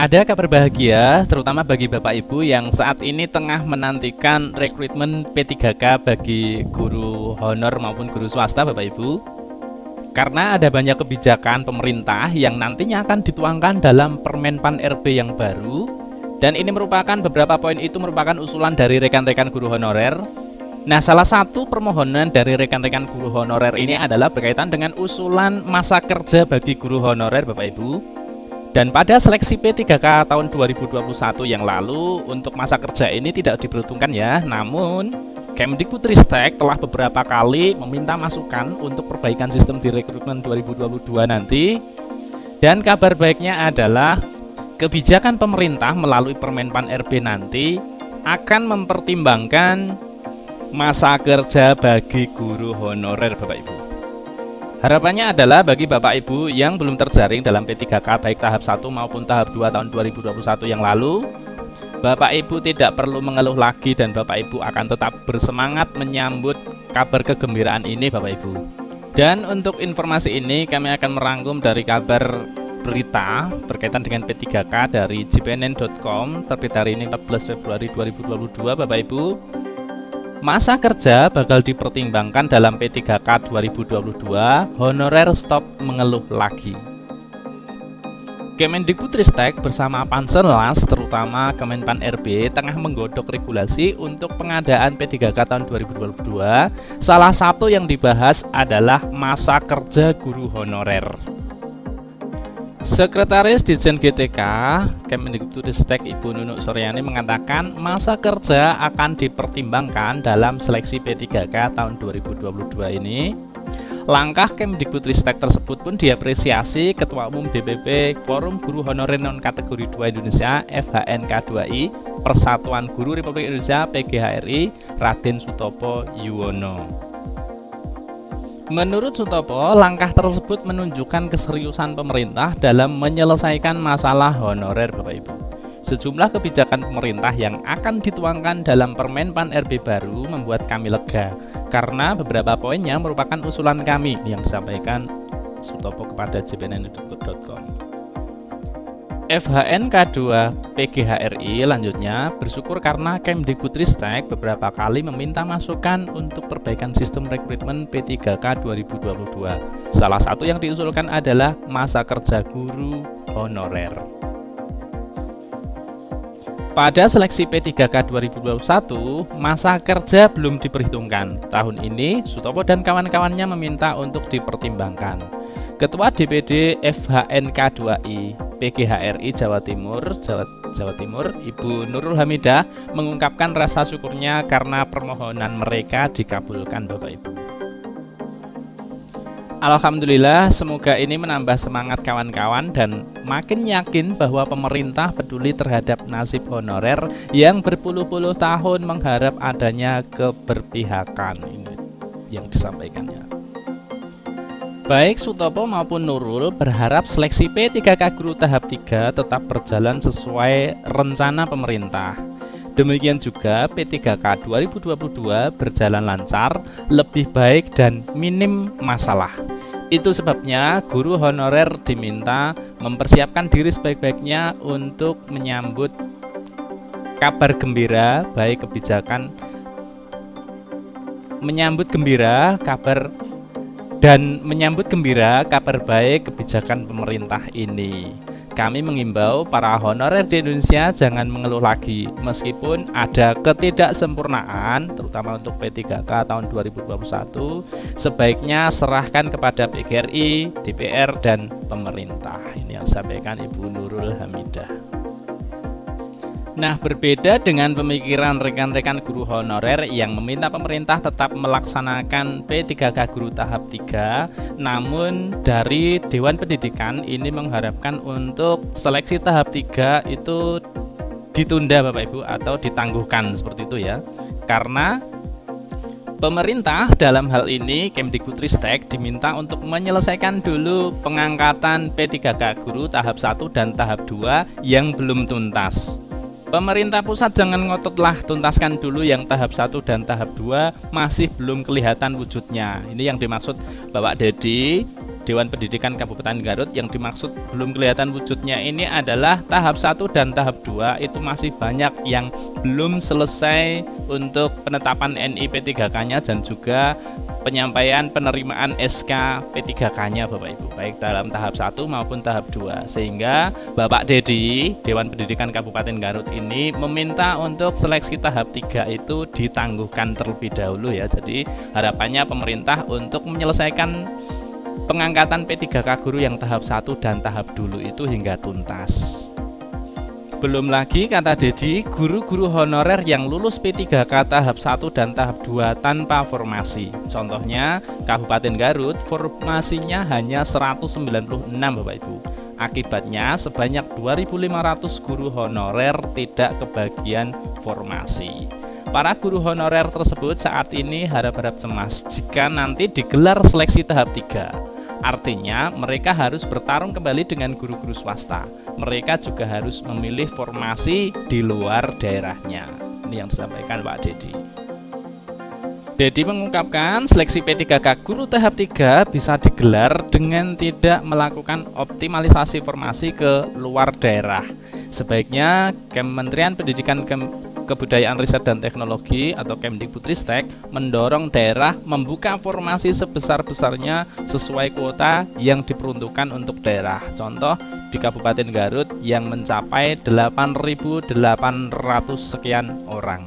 Ada kabar bahagia, terutama bagi Bapak Ibu yang saat ini tengah menantikan rekrutmen P3K bagi guru honor maupun guru swasta, Bapak Ibu. Karena ada banyak kebijakan pemerintah yang nantinya akan dituangkan dalam Permenpan RB yang baru. Dan ini merupakan beberapa poin itu merupakan usulan dari rekan-rekan guru honorer. Nah, salah satu permohonan dari rekan-rekan guru honorer ini adalah berkaitan dengan usulan masa kerja bagi guru honorer, Bapak Ibu. Dan pada seleksi P3K tahun 2021 yang lalu untuk masa kerja ini tidak diperhitungkan ya. Namun Kemdikbudristek telah beberapa kali meminta masukan untuk perbaikan sistem di rekrutmen 2022 nanti. Dan kabar baiknya adalah kebijakan pemerintah melalui Permenpan RB nanti akan mempertimbangkan masa kerja bagi guru honorer, Bapak Ibu. Harapannya adalah bagi Bapak Ibu yang belum terjaring dalam P3K baik tahap 1 maupun tahap 2 tahun 2021 yang lalu, Bapak Ibu tidak perlu mengeluh lagi dan Bapak Ibu akan tetap bersemangat menyambut kabar kegembiraan ini, Bapak Ibu. Dan untuk informasi ini kami akan merangkum dari kabar berita berkaitan dengan P3K dari jpnn.com terbit hari ini 14 Februari 2022, Bapak Ibu. Masa kerja bakal dipertimbangkan dalam P3K 2022, honorer stop mengeluh lagi. Kemendikbudristek bersama Panselnas, terutama Kemenpan RB, tengah menggodok regulasi untuk pengadaan P3K tahun 2022. Salah satu yang dibahas adalah masa kerja guru honorer. Sekretaris Ditjen GTK Kemendikbudristek Ibu Nunuk Suryani mengatakan masa kerja akan dipertimbangkan dalam seleksi P3K tahun 2022 ini. Langkah Kemdikbudristek tersebut pun diapresiasi Ketua Umum DPP Forum Guru Honorer Non Kategori 2 Indonesia FHNK2I Persatuan Guru Republik Indonesia PGHRI Raden Sutopo Yuwono. Menurut Sutopo, langkah tersebut menunjukkan keseriusan pemerintah dalam menyelesaikan masalah honorer, Bapak Ibu. Sejumlah kebijakan pemerintah yang akan dituangkan dalam Permenpan RB baru membuat kami lega, karena beberapa poinnya merupakan usulan kami yang disampaikan Sutopo kepada jpnn.com. FHNK2 PGHRI lanjutnya bersyukur karena Kemdikbudristek beberapa kali meminta masukan untuk perbaikan sistem rekrutmen P3K 2022. Salah satu yang diusulkan adalah masa kerja guru honorer. Pada seleksi P3K 2021, masa kerja belum diperhitungkan. Tahun ini, Sutopo dan kawan-kawannya meminta untuk dipertimbangkan. Ketua DPD FHNK2I PGHRI Jawa Timur, Ibu Nurul Hamidah mengungkapkan rasa syukurnya karena permohonan mereka dikabulkan, Bapak Ibu. Alhamdulillah, semoga ini menambah semangat kawan-kawan dan makin yakin bahwa pemerintah peduli terhadap nasib honorer yang berpuluh-puluh tahun mengharap adanya keberpihakan. Ini yang disampaikannya. Baik Sutopo maupun Nurul berharap seleksi P3K Guru tahap 3 tetap berjalan sesuai rencana pemerintah. Demikian juga P3K 2022 berjalan lancar, lebih baik dan minim masalah. Itu sebabnya guru honorer diminta mempersiapkan diri sebaik-baiknya untuk menyambut kabar gembira, baik kebijakan menyambut gembira kabar baik kebijakan pemerintah ini. Kami mengimbau para honorer di Indonesia jangan mengeluh lagi meskipun ada ketidaksempurnaan terutama untuk P3K tahun 2021, sebaiknya serahkan kepada PGRI, DPR dan pemerintah. Ini yang disampaikan Ibu Nurul Hamidah. Nah, berbeda dengan pemikiran rekan-rekan guru honorer yang meminta pemerintah tetap melaksanakan P3K Guru tahap 3, namun dari Dewan Pendidikan ini mengharapkan untuk seleksi tahap 3 itu ditunda, Bapak Ibu, atau ditangguhkan seperti itu ya. Karena pemerintah dalam hal ini Kemdikbudristek diminta untuk menyelesaikan dulu pengangkatan P3K Guru tahap 1 dan tahap 2 yang belum tuntas. Pemerintah pusat jangan ngototlah, tuntaskan dulu yang tahap 1 dan tahap 2 masih belum kelihatan wujudnya. Ini yang dimaksud Bapak Dedi Dewan Pendidikan Kabupaten Garut. Yang dimaksud belum kelihatan wujudnya ini adalah tahap 1 dan tahap 2 itu masih banyak yang belum selesai untuk penetapan NI P3K-nya dan juga penyampaian penerimaan SK P3K-nya Bapak Ibu, baik dalam tahap 1 maupun tahap 2. Sehingga Bapak Dedi, Dewan Pendidikan Kabupaten Garut ini meminta untuk seleksi tahap 3 itu ditangguhkan terlebih dahulu ya. Jadi harapannya pemerintah untuk menyelesaikan pengangkatan P3K guru yang tahap 1 dan tahap dulu itu hingga tuntas. Belum lagi, kata Dedi, guru-guru honorer yang lulus P3K tahap 1 dan tahap 2 tanpa formasi. Contohnya, Kabupaten Garut formasinya hanya 196 Bapak Ibu. Akibatnya sebanyak 2.500 guru honorer tidak kebagian formasi. Para guru honorer tersebut saat ini harap-harap cemas jika nanti digelar seleksi tahap 3. Artinya mereka harus bertarung kembali dengan guru-guru swasta. Mereka juga harus memilih formasi di luar daerahnya. Ini yang disampaikan Pak Dedi. Dedi mengungkapkan seleksi P3K guru tahap 3 bisa digelar dengan tidak melakukan optimalisasi formasi ke luar daerah. Sebaiknya Kementerian Pendidikan Kebudayaan Riset dan Teknologi atau Kemdikbudristek mendorong daerah membuka formasi sebesar-besarnya sesuai kuota yang diperuntukkan untuk daerah. Contoh di Kabupaten Garut yang mencapai 8.800 sekian orang.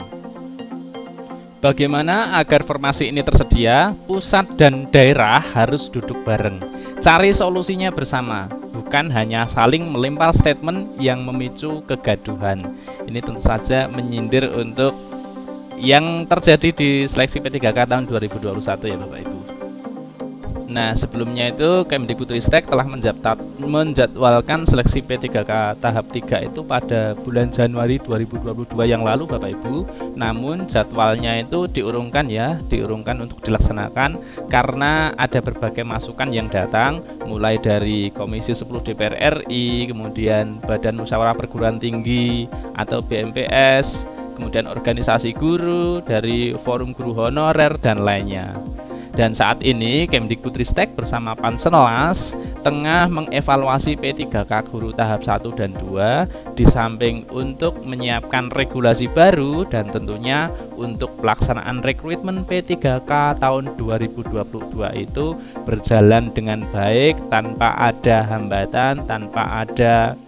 Bagaimana agar formasi ini tersedia? Pusat dan daerah harus duduk bareng, cari solusinya bersama, bukan hanya saling melempar statement yang memicu kegaduhan. Ini tentu saja menyindir untuk yang terjadi di seleksi P3K tahun 2021 ya Bapak Ibu. Nah, sebelumnya itu Kemdikbudristek telah menjadwalkan seleksi P3K tahap 3 itu pada bulan Januari 2022 yang lalu Bapak Ibu. Namun jadwalnya itu diurungkan untuk dilaksanakan karena ada berbagai masukan yang datang, mulai dari Komisi 10 DPR RI, kemudian Badan Musyawarah Perguruan Tinggi atau BMPS, kemudian organisasi guru, dari Forum Guru Honorer dan lainnya. Dan saat ini Kemdikbudristek bersama Panselnas tengah mengevaluasi P3K guru tahap 1 dan 2, di samping untuk menyiapkan regulasi baru dan tentunya untuk pelaksanaan rekrutmen P3K tahun 2022 itu berjalan dengan baik tanpa ada hambatan, tanpa ada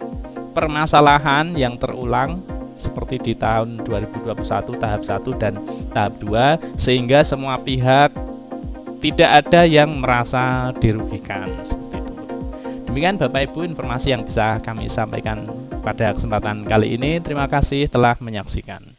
permasalahan yang terulang seperti di tahun 2021 tahap 1 dan tahap 2, sehingga semua pihak tidak ada yang merasa dirugikan seperti itu. Demikian Bapak Ibu informasi yang bisa kami sampaikan pada kesempatan kali ini. Terima kasih telah menyaksikan.